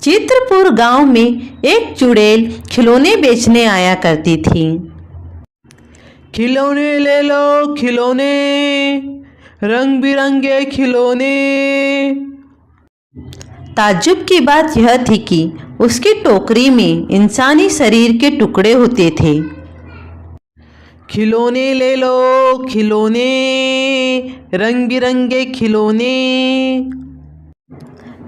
चित्रपुर गांव में एक चुड़ैल खिलौने बेचने आया करती थी। खिलौने ले लो खिलौने, रंग बिरंगे खिलौने। ताज्जुब की बात यह थी कि उसकी टोकरी में इंसानी शरीर के टुकड़े होते थे। खिलौने ले लो खिलौने, रंग बिरंगे खिलौने।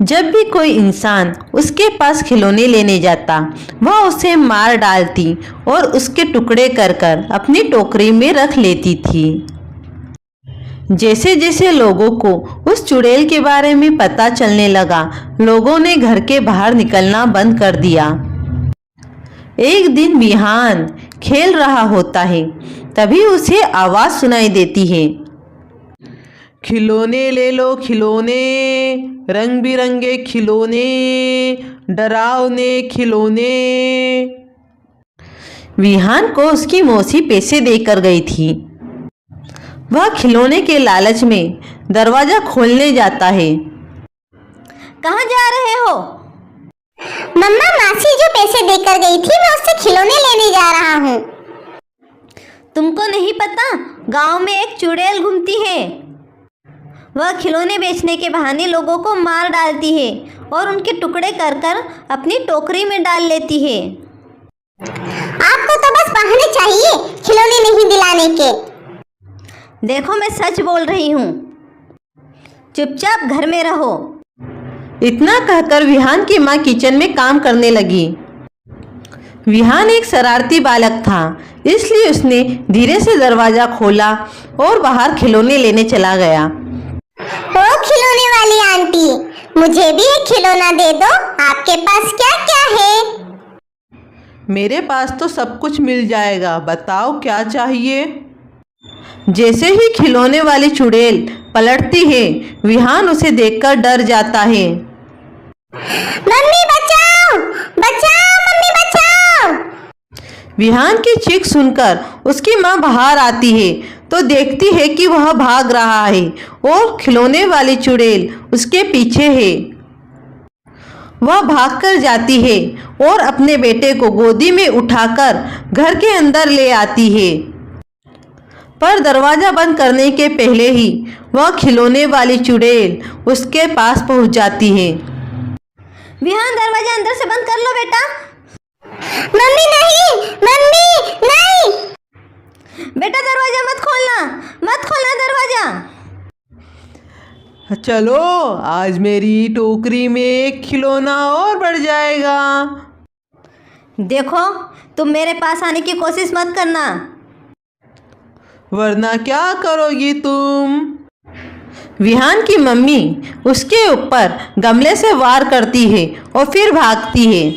जब भी कोई इंसान उसके पास खिलौने लेने जाता, वह उसे मार डालती और उसके टुकड़े कर कर अपनी टोकरी में रख लेती थी। जैसे जैसे लोगों को उस चुड़ैल के बारे में पता चलने लगा, लोगों ने घर के बाहर निकलना बंद कर दिया। एक दिन विहान खेल रहा होता है, तभी उसे आवाज सुनाई देती है। खिलौने ले लो खिलौने, रंग बिरंगे खिलौने, डरावने खिलौने। विहान को उसकी मौसी पैसे देकर गई थी। वह खिलौने के लालच में दरवाजा खोलने जाता है। कहाँ जा रहे हो? मम्मा, मासी जो पैसे देकर गई थी, मैं उससे खिलौने लेने जा रहा हूँ। तुमको नहीं पता, गांव में एक चुड़ैल घूमती है। वह खिलौने बेचने के बहाने लोगों को मार डालती है और उनके टुकड़े कर कर अपनी टोकरी में डाल लेती है। आपको तो बस बहाने चाहिए खिलौने नहीं दिलाने के। देखो, मैं सच बोल रही हूँ, चुपचाप घर में रहो। इतना कहकर विहान की माँ किचन में काम करने लगी। विहान एक शरारती बालक था, इसलिए उसने धीरे से दरवाजा खोला और बाहर खिलौने लेने चला गया। ओ खिलौने वाली आंटी, मुझे भी एक खिलौना दे दो। आपके पास क्या क्या है? मेरे पास तो सब कुछ मिल जाएगा, बताओ क्या चाहिए? जैसे ही खिलौने वाली चुड़ैल पलटती है, विहान उसे देखकर डर जाता है। मम्मी बचाओ, बचाओ, मम्मी बचाओ। विहान की चीख सुनकर उसकी माँ बाहर आती है तो देखती है कि वह भाग रहा है और खिलौने वाली चुड़ैल उसके पीछे है। वह भागकर जाती है और अपने बेटे को गोदी में उठाकर घर के अंदर ले आती है। पर दरवाजा बंद करने के पहले ही वह खिलौने वाली चुड़ैल उसके पास पहुंच जाती है। विहान, दरवाजा अंदर से बंद कर लो बेटा। मम्मी नहीं, मम्मी नहीं। बेटा दरवाजा मत खोलना, मत खोलना दरवाजा। चलो, आज मेरी टोकरी में एक खिलौना और बढ़ जाएगा। देखो, तुम मेरे पास आने की कोशिश मत करना, वरना क्या करोगी तुम? विहान की मम्मी उसके ऊपर गमले से वार करती है और फिर भागती है,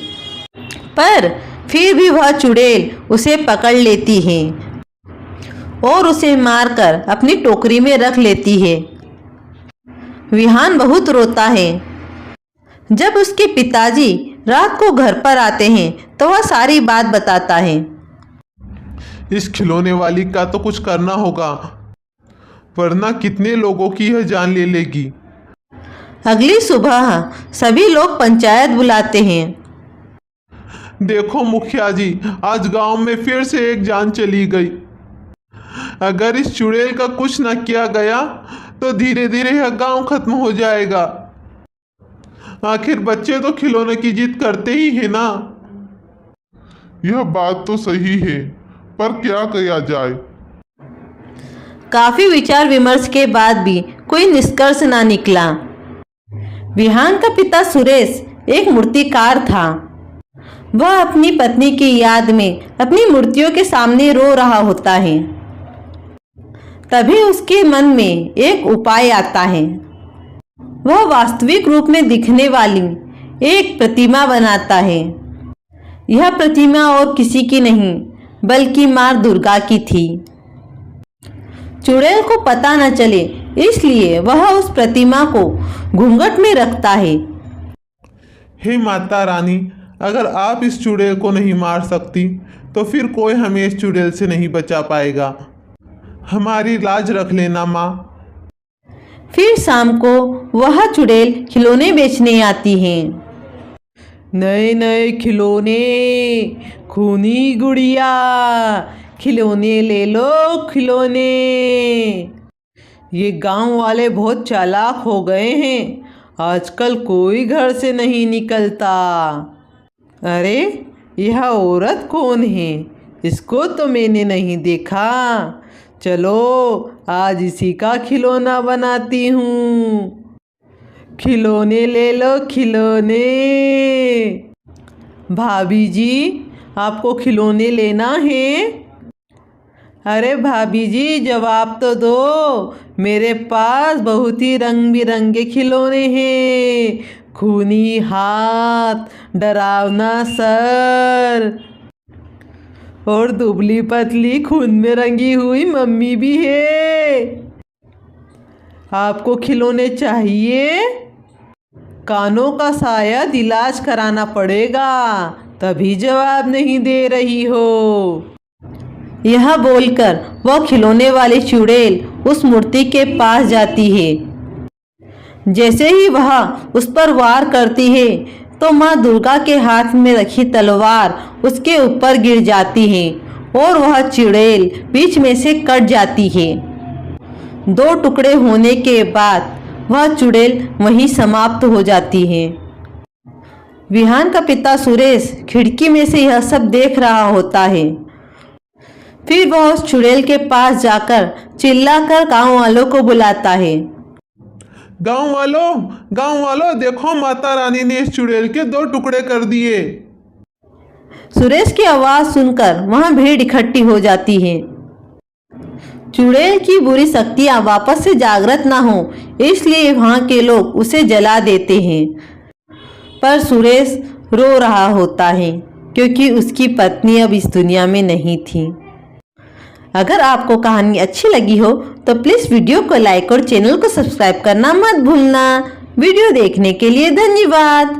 पर फिर भी वह चुड़ैल उसे पकड़ लेती है और उसे मारकर अपनी टोकरी में रख लेती है। विहान बहुत रोता है। जब उसके पिताजी रात को घर पर आते हैं तो वह सारी बात बताता है। इस खिलौने वाली का तो कुछ करना होगा, वरना कितने लोगों की यह जान ले लेगी। अगली सुबह सभी लोग पंचायत बुलाते हैं। देखो मुखिया जी, आज गांव में फिर से एक जान चली गई। अगर इस चुड़ैल का कुछ न किया गया तो धीरे धीरे यह गांव खत्म हो जाएगा। आखिर बच्चे तो खिलौने की जिद करते ही है ना। यह बात तो सही है, पर क्या किया जाए? काफी विचार विमर्श के बाद भी कोई निष्कर्ष ना निकला। विहान का पिता सुरेश एक मूर्तिकार था। वह अपनी पत्नी की याद में अपनी मूर्तियों के सामने रो रहा होता है। तभी उसके मन में एक उपाय आता है। वह वास्तविक रूप में दिखने वाली एक प्रतिमा बनाता है। यह प्रतिमा और किसी की नहीं, बल्कि माँ दुर्गा की थी। चुड़ैल को पता न चले, इसलिए वह उस प्रतिमा को घूंघट में रखता है। हे माता रानी, अगर आप इस चुड़ैल को नहीं मार सकती तो फिर कोई हमें इस चुड़ैल से नहीं बचा पाएगा। हमारी लाज रख लेना माँ। फिर शाम को वह चुड़ैल खिलौने बेचने आती है। नए नए खिलौने, खूनी गुड़िया, खिलौने ले लो खिलौने। ये गांव वाले बहुत चालाक हो गए हैं, आजकल कोई घर से नहीं निकलता। अरे यह औरत कौन है? इसको तो मैंने नहीं देखा। चलो आज इसी का खिलौना बनाती हूँ। खिलौने ले लो खिलौने। भाभी जी, आपको खिलौने लेना है? अरे भाभी जी जवाब तो दो, मेरे पास बहुत ही रंग बिरंगे खिलौने हैं। खूनी हाथ, डरावना सर और दुबली पतली खून में रंगी हुई मम्मी भी है। आपको खिलौने चाहिए? कानों का शायद इलाज कराना पड़ेगा, तभी जवाब नहीं दे रही हो। यह बोलकर वह खिलौने वाली चुड़ैल उस मूर्ति के पास जाती है। जैसे ही वह उस पर वार करती है तो माँ दुर्गा के हाथ में रखी तलवार उसके ऊपर गिर जाती है और वह चुड़ैल बीच में से कट जाती है। 2 टुकड़े होने के बाद वह चुड़ैल वहीं समाप्त हो जाती है। विहान का पिता सुरेश खिड़की में से यह सब देख रहा होता है। फिर वह उस चुड़ैल के पास जाकर चिल्लाकर गांव वालों को बुलाता है। गांव वालों देखो, माता रानी ने इस चुड़ैल के 2 टुकड़े कर दिए। सुरेश की आवाज सुनकर वहां भीड़ इकट्ठी हो जाती है। चुड़ैल की बुरी शक्तियां वापस से जागृत ना हो, इसलिए वहां के लोग उसे जला देते हैं। पर सुरेश रो रहा होता है क्योंकि उसकी पत्नी अब इस दुनिया में नहीं थी। अगर आपको कहानी अच्छी लगी हो तो प्लीज़ वीडियो को लाइक और चैनल को सब्सक्राइब करना मत भूलना। वीडियो देखने के लिए धन्यवाद।